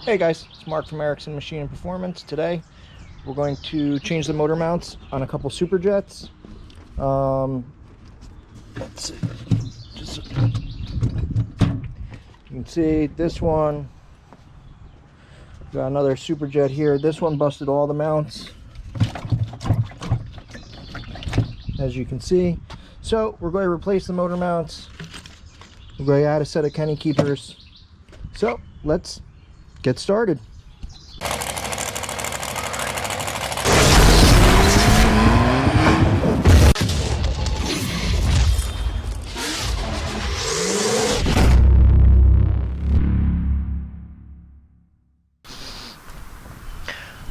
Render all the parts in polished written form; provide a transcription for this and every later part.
Hey guys, it's Mark from Erickson Machine and Performance. Today we're going to change the motor mounts on a couple Superjets. Let's see. You can see this one. Got another Superjet here. This one busted all the mounts, as you can see. So we're going to replace the motor mounts. We're going to add a set of Kenny Keepers. So let's get started.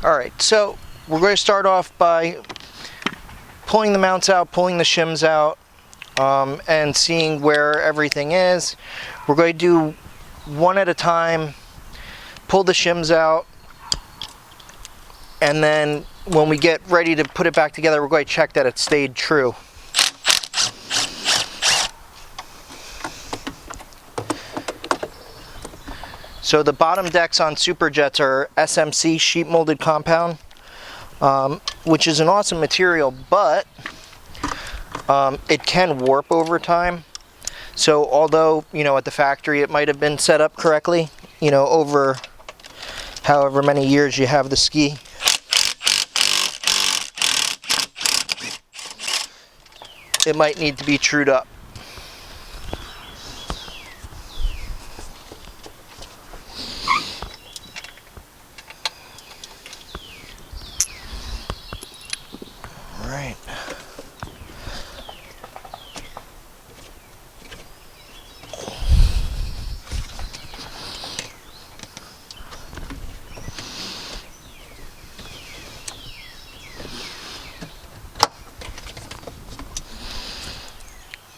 Alright, so we're going to start off by pulling the mounts out, pulling the shims out, and seeing where everything is. We're going to do one at a time, pull the shims out, and then when we get ready to put it back together, we're going to check that it stayed true. So the bottom decks on Superjets are SMC, sheet molded compound, which is an awesome material, but it can warp over time. So although, at the factory it might have been set up correctly, over however many years you have the ski, it might need to be trued up. All right.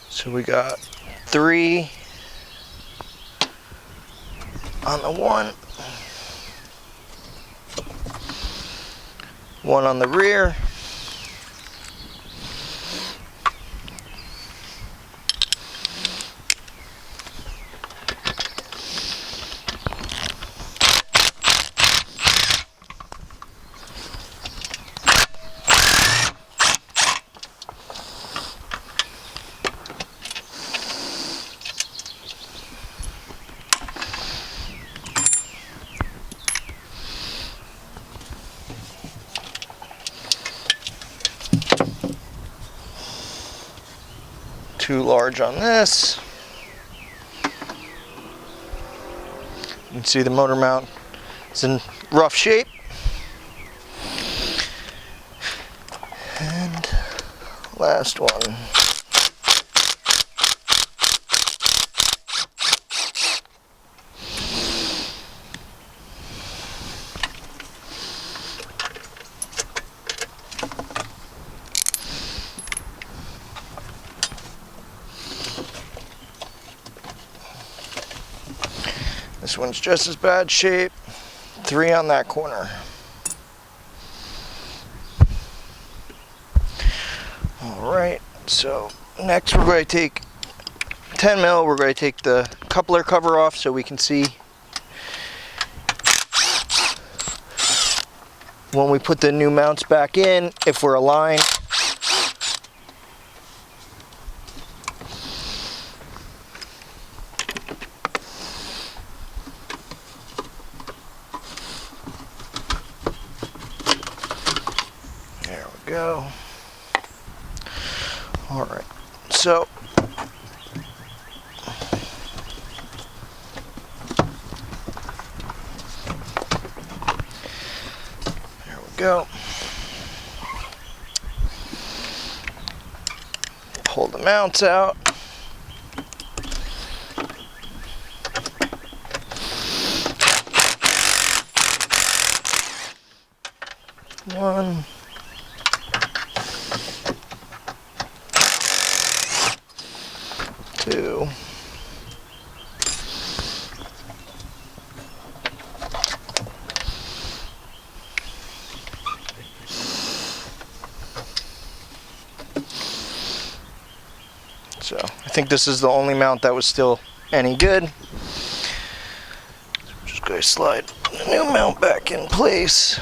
So we got 3 on the one on the rear, too large on this. You can see the motor mount is in rough shape. And last one. This one's just as bad shape. 3 on that corner. Alright, so next we're going to take 10 mil, we're going to take the coupler cover off so we can see when we put the new mounts back in, if we're aligned. There we go. All right, so there we go. Pull the mounts out. One. 2. So I think this is the only mount that was still any good. So I'm just going to slide the new mount back in place.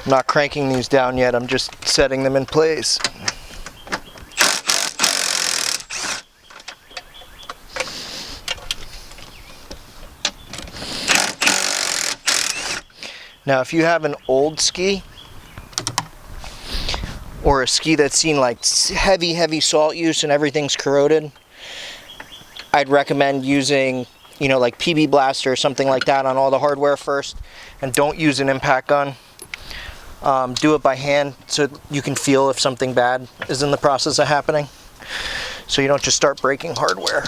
I'm not cranking these down yet, I'm just setting them in place. Now if you have an old ski, or a ski that's seen like heavy salt use and everything's corroded, I'd recommend using, you know, like PB Blaster or something like that on all the hardware first, and don't use an impact gun. Do it by hand so you can feel if something bad is in the process of happening, so you don't just start breaking hardware.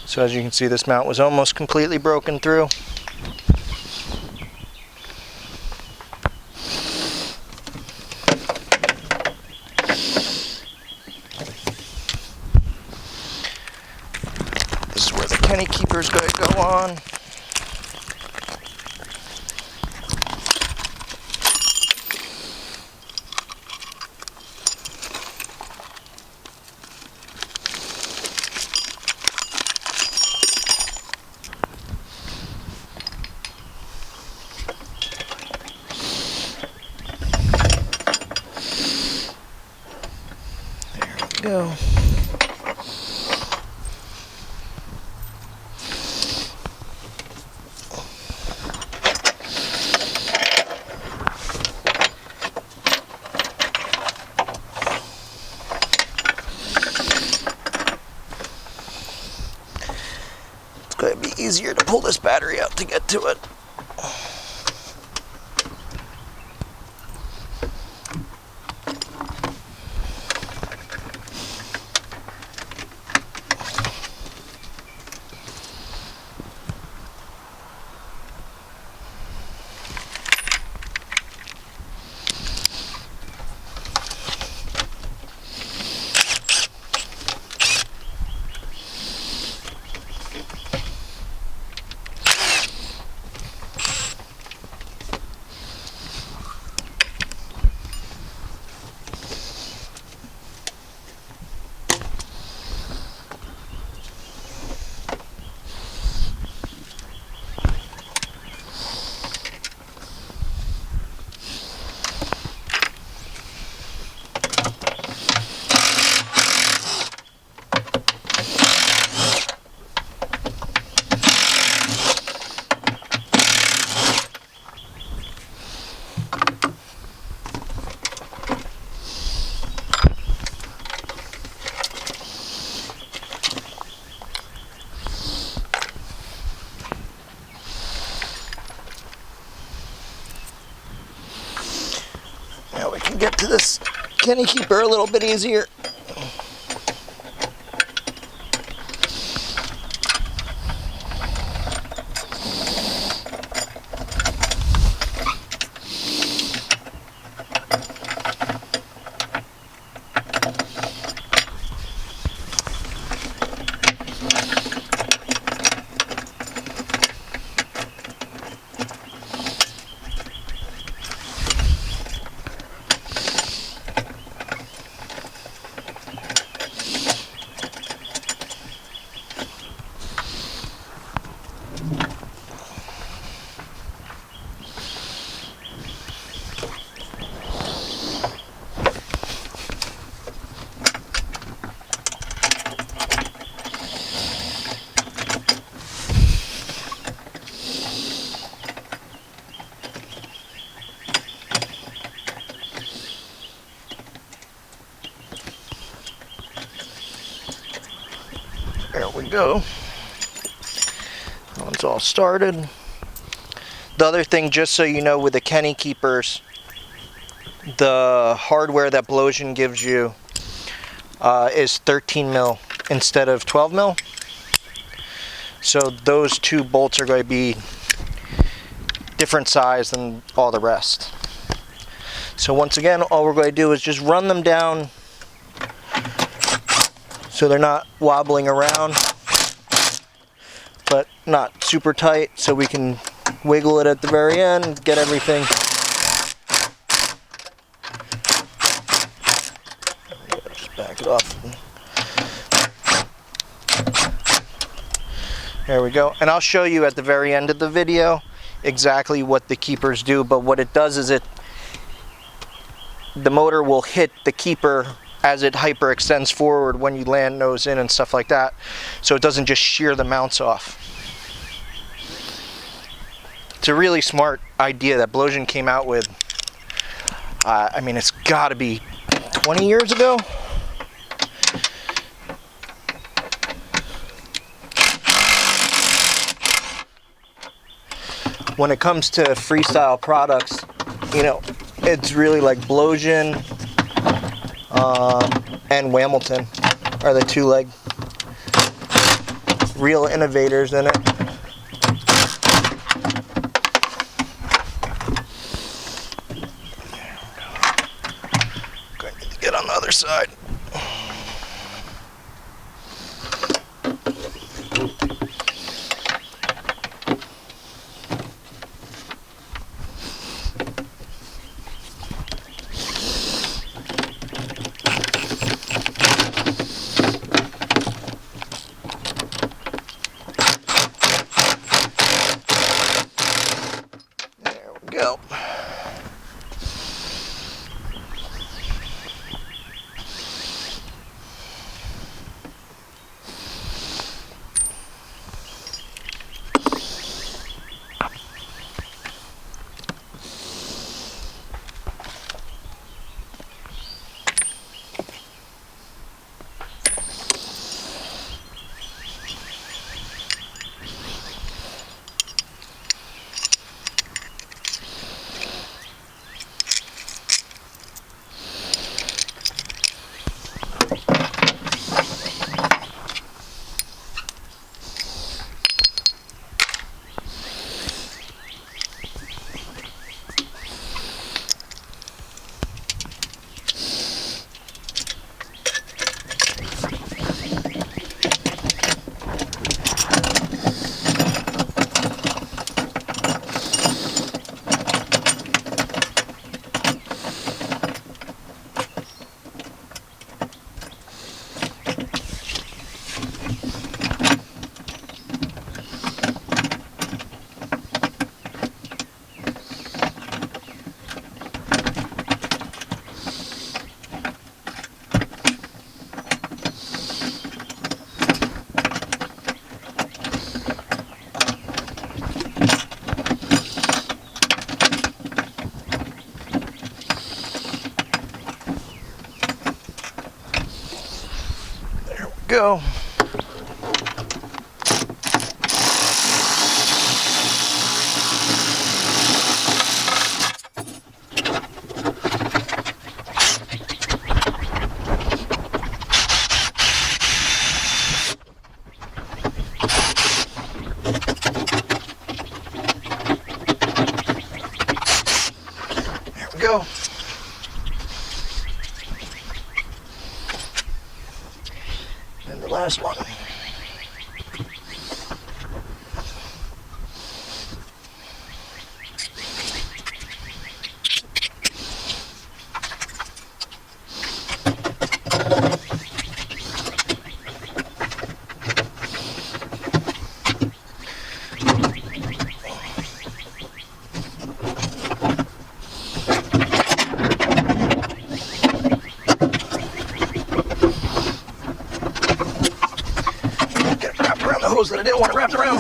So as you can see, this mount was almost completely broken through. This is where the Kenny Keepers going to go on. Go. It's going to be easier to pull this battery out to get to it. Now we can get to this Kenny Keeper a little bit easier. we go. That one's all started. The other thing, just so you know, with the Kenny Keepers, the hardware that Blowsion gives you is 13 mil instead of 12 mil. So those two bolts are going to be different size than all the rest. So once again, all we're going to do is just run them down so they're not wobbling around, but not super tight, so we can wiggle it at the very end, get everything. Just back it off. There we go. And I'll show you at the very end of the video exactly what the keepers do, but what it does is the motor will hit the keeper as it hyperextends forward when you land nose in and stuff like that, so it doesn't just shear the mounts off. It's a really smart idea that Blowsion came out with. I mean, it's got to be 20 years ago. When it comes to freestyle products, you know, it's really like Blowsion and Hamilton are the two like real innovators in it. Going to get on the other side. Go. Go. There we go. And the last one. Hose that I didn't want it wrapped around.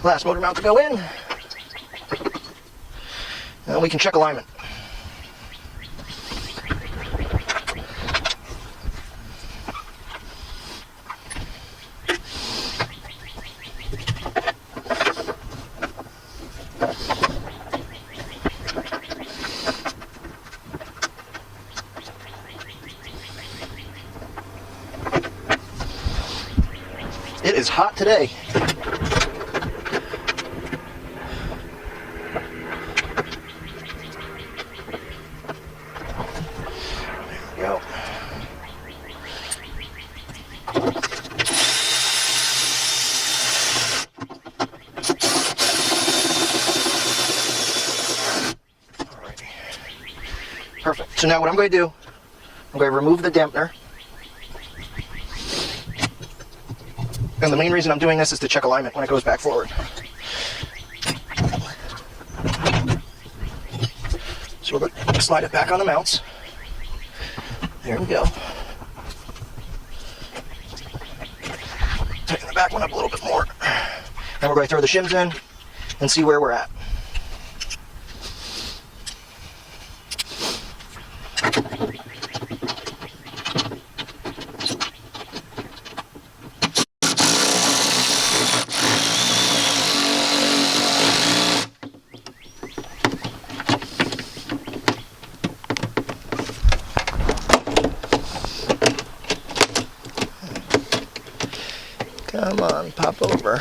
Last motor mount to go in. And we can check alignment. It is hot today. Go. Alrighty. Perfect. So now what I'm going to do, I'm going to remove the dampener. And the main reason I'm doing this is to check alignment when it goes back forward. So we're going to slide it back on the mounts. There we go. Tighten the back one up a little bit more. And we're going to throw the shims in and see where we're at. Come on, pop over.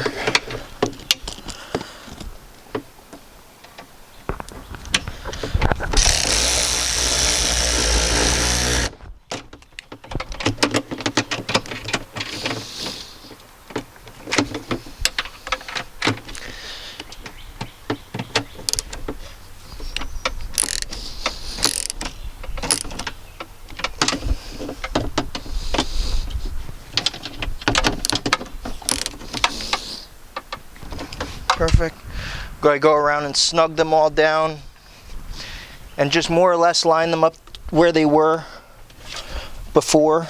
Perfect. Going to go around and snug them all down and just more or less line them up where they were before.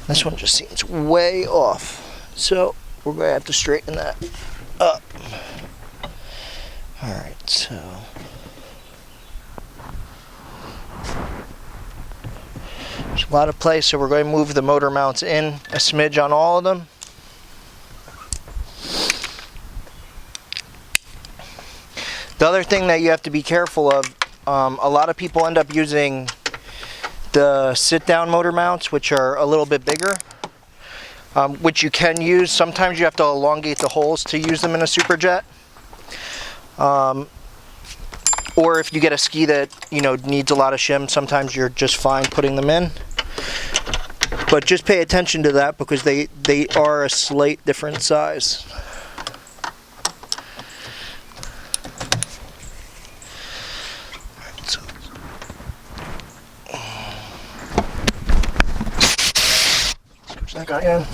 This one just seems way off, so we're going to have to straighten that up. Alright, so there's a lot of place, so we're going to move the motor mounts in a smidge on all of them. The other thing that you have to be careful of, a lot of people end up using the sit-down motor mounts, which are a little bit bigger, which you can use. Sometimes you have to elongate the holes to use them in a Superjet. Or if you get a ski that, you know, needs a lot of shim, sometimes you're just fine putting them in. But just pay attention to that because they are a slight different size. So, switch that guy in.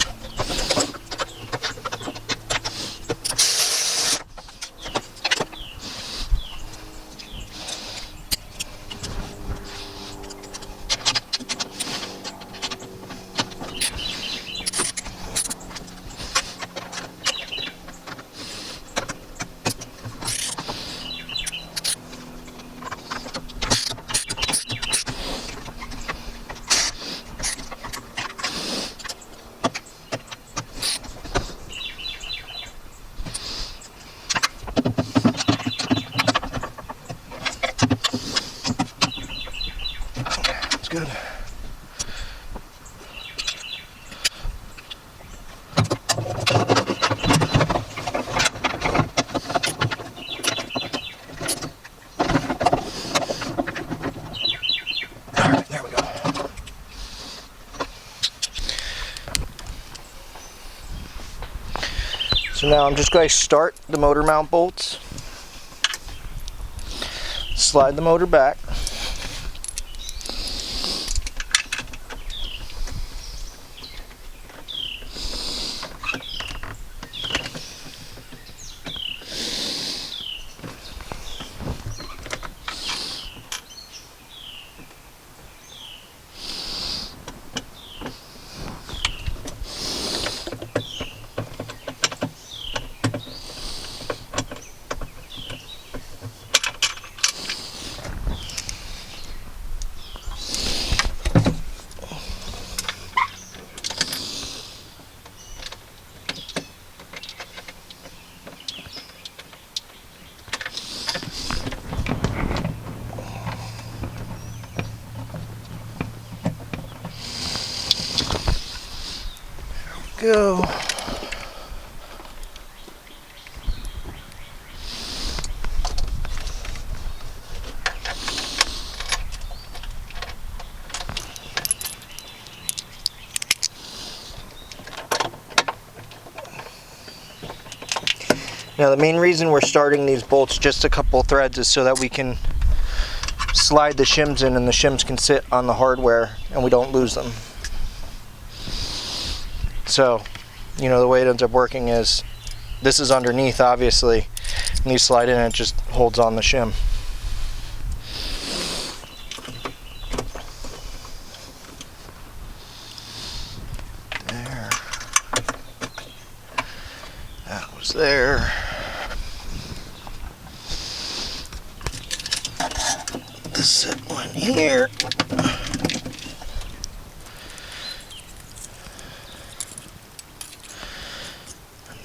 Good. All right, there we go. So now I'm just going to start the motor mount bolts, slide the motor back. go. Now the main reason we're starting these bolts just a couple threads is so that we can slide the shims in and the shims can sit on the hardware and we don't lose them. So, you know, the way it ends up working is this is underneath, obviously, and you slide in and it just holds on the shim. There. That was there. This set one here.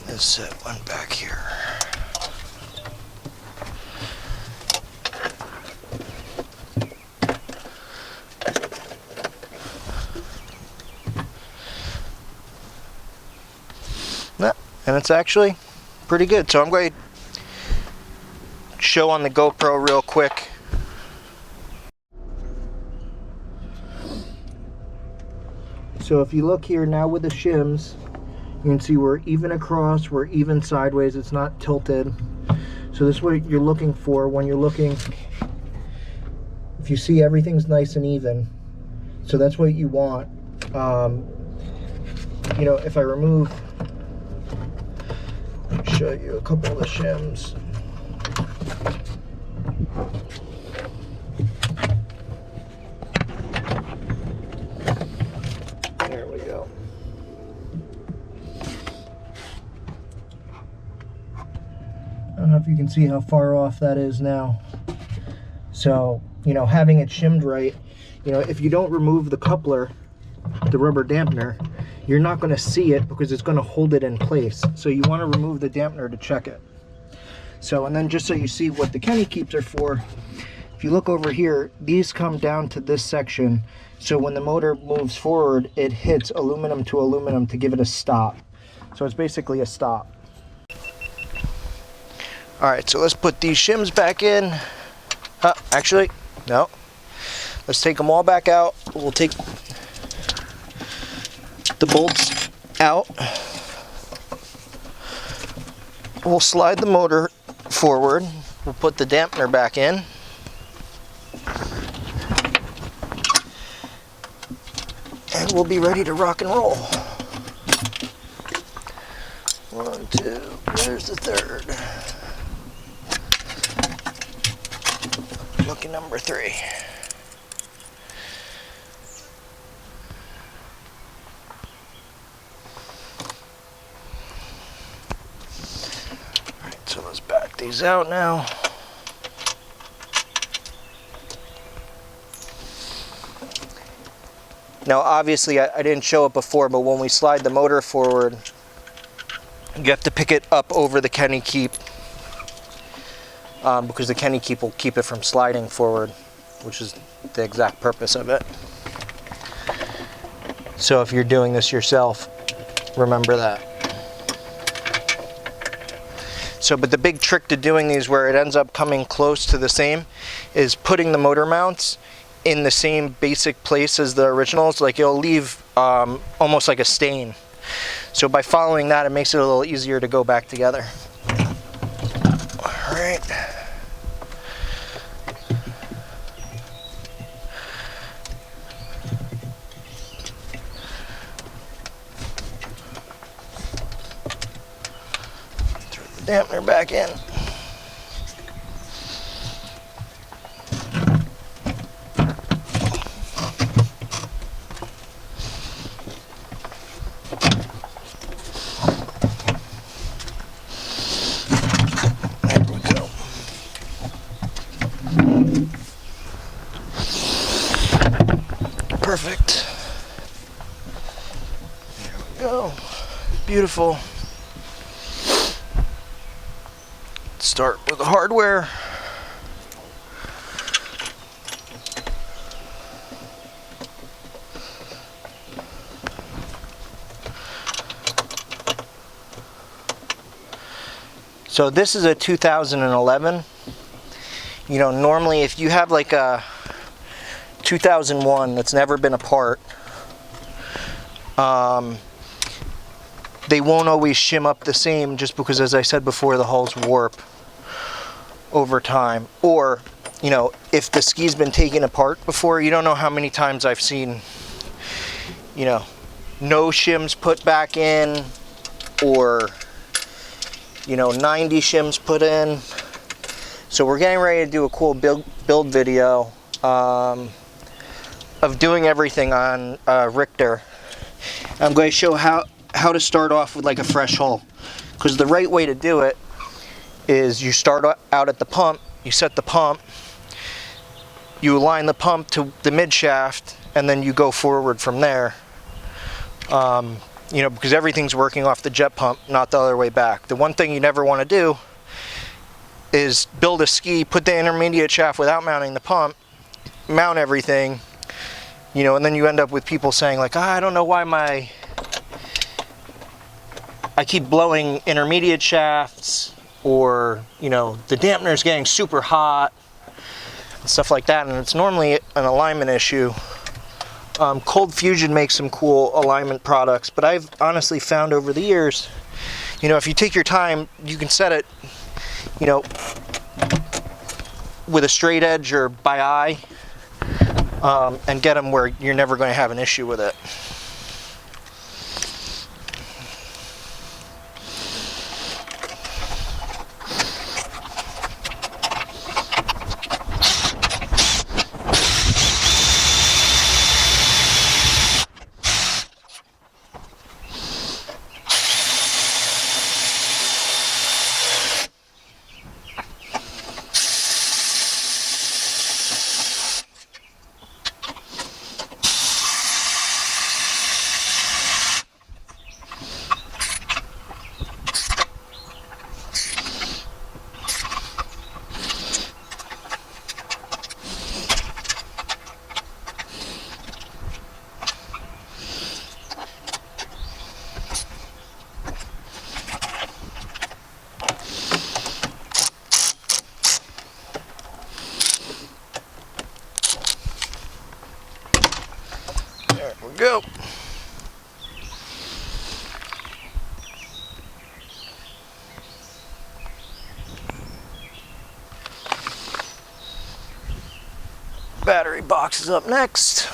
This set one back here. And it's actually pretty good. So I'm going to show on the GoPro real quick. So if you look here now with the shims, you can see we're even across, we're even sideways, it's not tilted. So this is what you're looking for when you're looking, if you see everything's nice and even. So that's what you want. You know, if I remove, show you a couple of the shims. There we go. I don't know if you can see how far off that is now. So, you know, having it shimmed right, you know, if you don't remove the coupler, the rubber dampener, you're not going to see it because it's going to hold it in place. So you want to remove the dampener to check it. So, and then just so you see what the Kenny Keeps are for, if you look over here, these come down to this section. So when the motor moves forward, it hits aluminum to aluminum to give it a stop. So it's basically a stop. All right, so let's put these shims back in. Actually, no. Let's take them all back out. We'll take the bolts out. We'll slide the motor forward. We'll put the dampener back in. And we'll be ready to rock and roll. 1, 2, there's the third. Lucky number 3. So let's back these out now. Now obviously I didn't show it before, but when we slide the motor forward, you have to pick it up over the Kenny Keep, because the Kenny Keep will keep it from sliding forward, which is the exact purpose of it. So if you're doing this yourself, remember that. So, but the big trick to doing these where it ends up coming close to the same is putting the motor mounts in the same basic place as the originals. Like it'll leave almost like a stain. So by following that, it makes it a little easier to go back together. All right. Dampener back in. There we go. Perfect. There we go. Beautiful. Start with the hardware. So this is a 2011. You know, normally if you have like a 2001 that's never been apart, they won't always shim up the same, just because, as I said before, the hulls warp over time. Or, you know, if the ski's been taken apart before, you don't know how many times I've seen, you know, no shims put back in, or, you know, 90 shims put in. So we're getting ready to do a cool build video of doing everything on Richter. I'm going to show how to start off with like a fresh hull, because the right way to do it is you start out at the pump, you set the pump, you align the pump to the mid shaft, and then you go forward from there. You know, because everything's working off the jet pump, not the other way back. The one thing you never want to do is build a ski, put the intermediate shaft without mounting the pump, mount everything, you know, and then you end up with people saying like, I don't know why I keep blowing intermediate shafts, or, you know, the dampener's getting super hot, and stuff like that, and it's normally an alignment issue. Cold Fusion makes some cool alignment products, but I've honestly found over the years, you know, if you take your time, you can set it, you know, with a straight edge or by eye, and get them where you're never going to have an issue with it. There we go. Battery box is up next.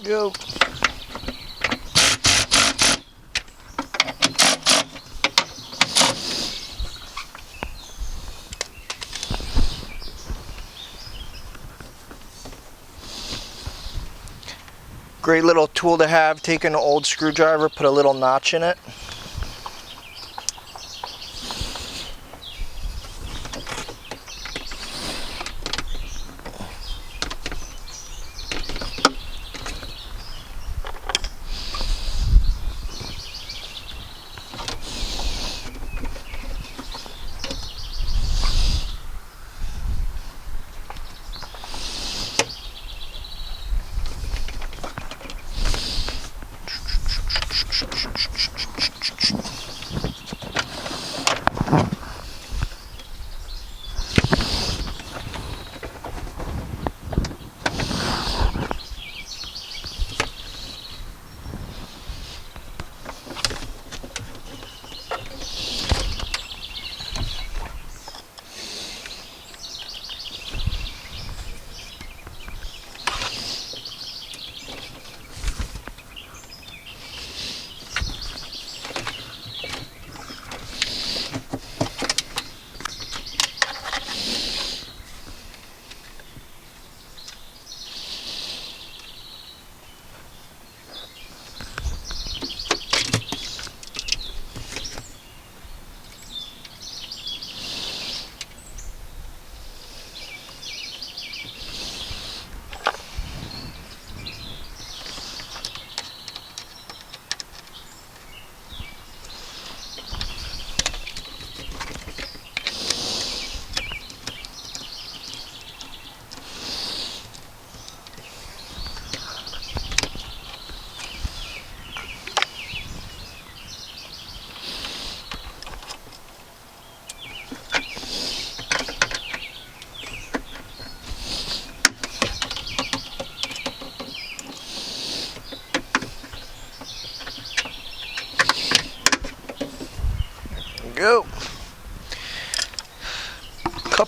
Go. Great little tool to have. Take an old screwdriver, put a little notch in it.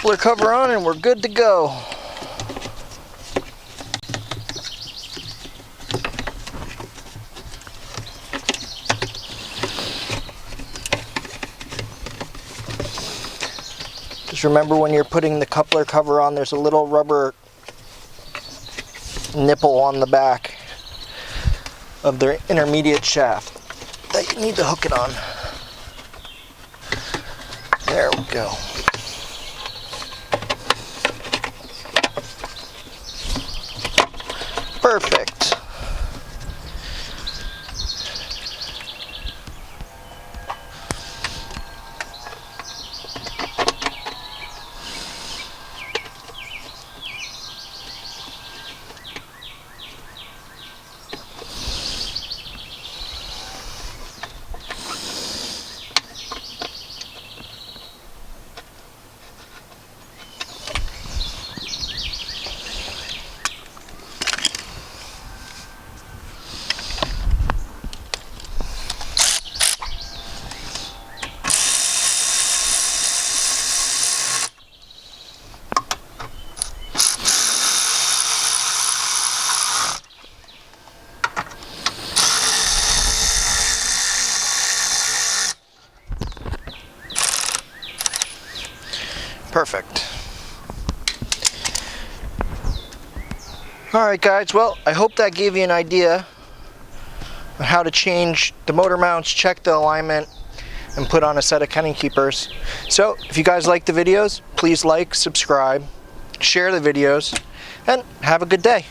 coupler cover on and we're good to go. Just remember when you're putting the coupler cover on, there's a little rubber nipple on the back of the intermediate shaft that you need to hook it on. There we go. Perfect. Perfect. Alright guys, well, I hope that gave you an idea on how to change the motor mounts, check the alignment, and put on a set of Kenny Keepers. So, if you guys like the videos, please like, subscribe, share the videos, and have a good day.